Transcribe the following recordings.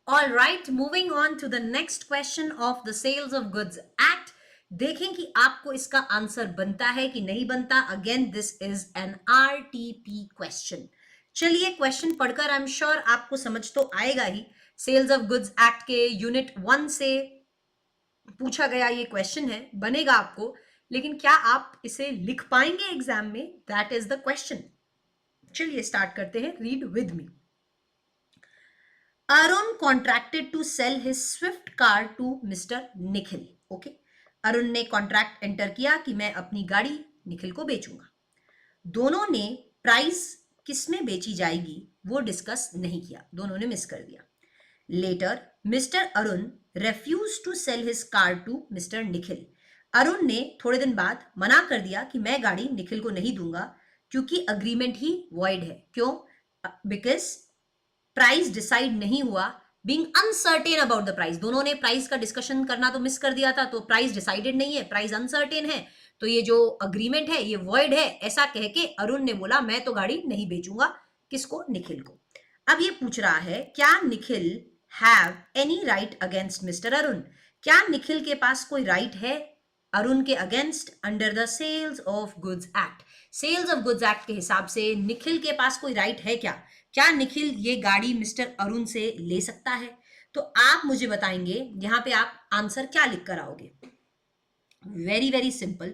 All right, moving on to the next question of the Sales of Goods Act. देखें कि आपको इसका answer बनता है कि नहीं बनता. Again this is an RTP question. चलिए क्वेश्चन पढ़कर आई एम श्योर आपको समझ तो आएगा ही. सेल्स ऑफ गुड्स एक्ट के यूनिट 1 से पूछा गया ये क्वेश्चन है, बनेगा आपको, लेकिन क्या आप इसे लिख पाएंगे एग्जाम में? That is the question. चलिए स्टार्ट करते हैं. Read with me. Arun contracted to sell his Swift car to Mr. Nikhil. Okay, Arun ने कॉन्ट्रैक्ट एंटर किया कि मैं अपनी गाड़ी निखिल को बेचूंगा. दोनों ने प्राइस किसमें बेची जाएगी वो डिस्कस नहीं किया, दोनों ने मिस कर दिया. Later Mr Arun refuse to sell his car to Mr Nikhil. Arun ने थोड़े दिन बाद मना कर दिया कि मैं गाड़ी निखिल को नहीं दूंगा क्योंकि अग्रीमेंट ही वॉइड है. क्यों? बिकॉज प्राइस डिसाइड नहीं हुआ. Being uncertain about the price. दोनों ने प्राइस का डिस्कशन करना तो मिस कर दिया था, तो प्राइस डिसाइडेड नहीं है, प्राइस अनसर्टेन है, तो ये जो अग्रीमेंट है ये वॉइड है. ऐसा कह के अरुण ने बोला मैं तो गाड़ी नहीं बेचूंगा. किसको? निखिल को. अब ये पूछ रहा है क्या Nikhil have any right against Mr Arun. क्या निखिल के पास कोई राइट है अरुण के against under the sales of goods act. Sales of goods act के हिसाब से निखिल के पास कोई राइट है क्या? क्या निखिल ये गाड़ी मिस्टर अरुण से ले सकता है? तो आप मुझे बताएंगे यहां पे आप आंसर क्या लिख कर आओगे. Very very simple.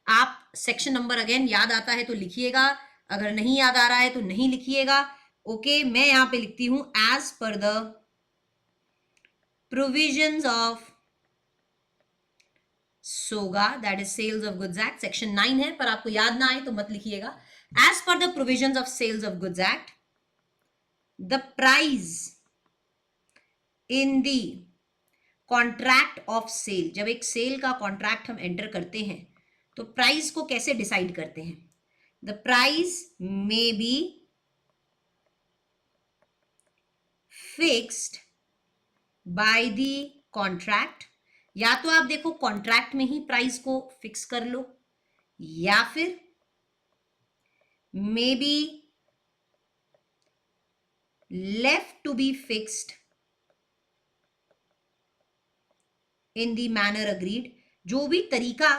आप सेक्शन नंबर अगेन याद आता है तो लिखिएगा, अगर नहीं याद आ रहा है तो नहीं लिखिएगा. ओके, मैं यहां पे लिखती हूं as per the provisions of SOGA, that is sales of goods act. Section 9 है, पर आपको याद ना आए तो मत लिखिएगा. As per the provisions of sales of goods act, the price in the contract of sale. जब एक सेल का कॉन्ट्रैक्ट हम एंटर करते हैं तो प्राइस को कैसे डिसाइड करते हैं? The price may be fixed by the contract. या तो आप देखो कॉन्ट्रैक्ट में ही प्राइस को फिक्स कर लो, या फिर may be left to be fixed in the manner agreed. जो भी तरीका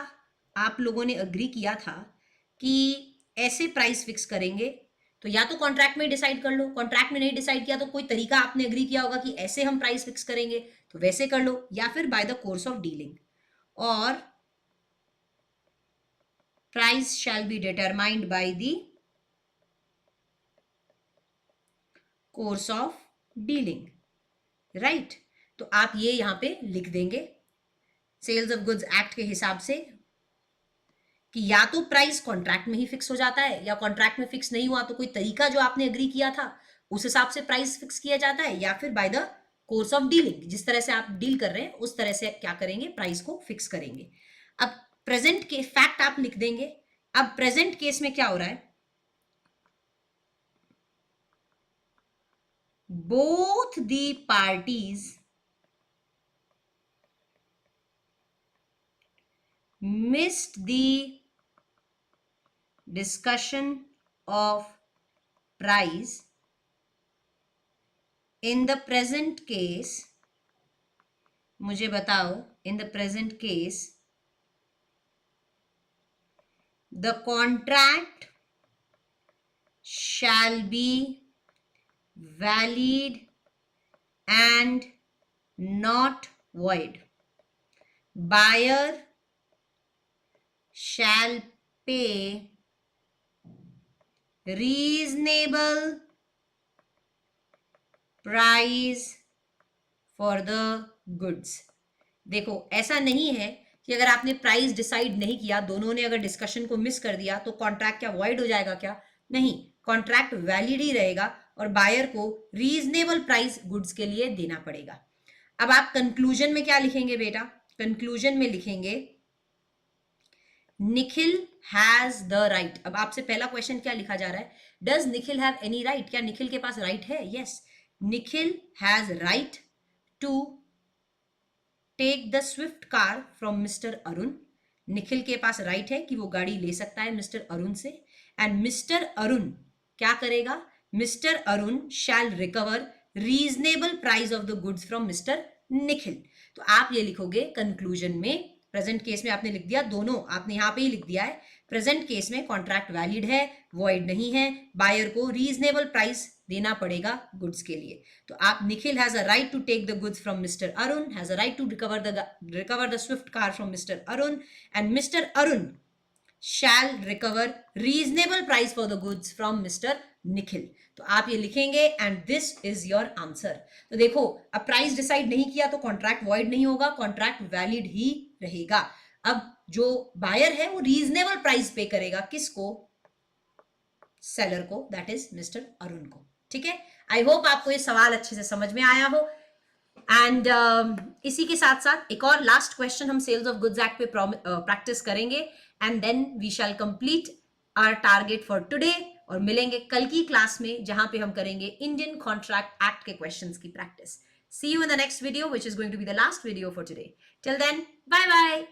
आप लोगों ने अग्री किया था कि ऐसे प्राइस फिक्स करेंगे, तो या तो कॉन्ट्रैक्ट में डिसाइड कर लो. कॉन्ट्रैक्ट में नहीं डिसाइड किया तो कोई तरीका आपने अग्री किया होगा कि ऐसे हम प्राइस फिक्स करेंगे, तो वैसे कर लो. या फिर by the course of dealing, और price shall be determined by the course of dealing. Right, तो आप ये यहां पे लिख देंगे सेल्स ऑफ गुड्स एक्ट के हिसाब से कि या तो प्राइस कॉन्ट्रैक्ट में ही फिक्स हो जाता है, या कॉन्ट्रैक्ट में फिक्स नहीं हुआ तो कोई तरीका जो आपने अग्री किया था उस हिसाब से प्राइस फिक्स किया जाता है, या फिर by the course of dealing, जिस तरह से आप डील कर रहे हैं उस तरह से क्या करेंगे, प्राइस को फिक्स करेंगे. अब प्रेजेंट के फैक्ट आप लिख देंगे. अब प्रेजेंट केस में क्या हो रहा है? both the parties missed the discussion of price. In the present case, मुझे बताओ, in the present case the contract shall be valid and not void. Buyer shall pay reasonable price for the goods. देखो, ऐसा नहीं है कि अगर आपने price decide नहीं किया, दोनों ने अगर डिस्कशन को मिस कर दिया तो कॉन्ट्रैक्ट क्या वॉइड हो जाएगा क्या? नहीं, कॉन्ट्रैक्ट वैलिड ही रहेगा और बायर को रीजनेबल प्राइस गुड्स के लिए देना पड़ेगा. अब आप कंक्लूजन में क्या लिखेंगे बेटा? कंक्लूजन में लिखेंगे निखिल हैज द राइट. अब आपसे पहला क्वेश्चन क्या लिखा जा रहा है? Does Nikhil have any right. क्या निखिल के पास राइट है? Yes, Nikhil has right to take the Swift car from Mr Arun. Nikhil के पास राइट है कि वो गाड़ी ले सकता है मिस्टर अरुण से. एंड मिस्टर अरुण क्या करेगा? Mr Arun shall recover reasonable price of the goods from Mr Nikhil. तो आप ये लिखोगे कंक्लूजन में, प्रेजेंट केस में आपने लिख दिया दोनों, आपने यहां पे ही लिख दिया है प्रेजेंट केस में कॉन्ट्रैक्ट वैलिड है, वॉइड नहीं है, बायर को रीजनेबल प्राइस देना पड़ेगा गुड्स के लिए। तो आप Nikhil has a right to take the goods from Mr Arun, has a right to recover the Swift car from Mr Arun, and Mr Arun shall recover reasonable price for the goods from Mr. Nikhil. तो आप ये लिखेंगे and this is your answer. तो देखो, अब price decide नहीं किया तो कॉन्ट्रैक्ट वॉइड नहीं होगा, कॉन्ट्रैक्ट वैलिड ही रहेगा। अब जो बायर है वो रीजनेबल प्राइस पे करेगा, किसको? सेलर को, दैट इज मिस्टर अरुण को। ठीक है, आई होप आपको ये सवाल अच्छे से समझ में आया हो। एंड इसी के साथ साथ एक और लास्ट क्वेश्चन हम सेल्स ऑफ गुड्स एक्ट पे प्रैक्टिस करेंगे, and then we shall complete our target for today, और मिलेंगे कल की क्लास में जहां पे हम करेंगे इंडियन कॉन्ट्रैक्ट एक्ट के क्वेश्चंस की practice. See you in the next video, which is going to be the last video for today. Till then, bye bye.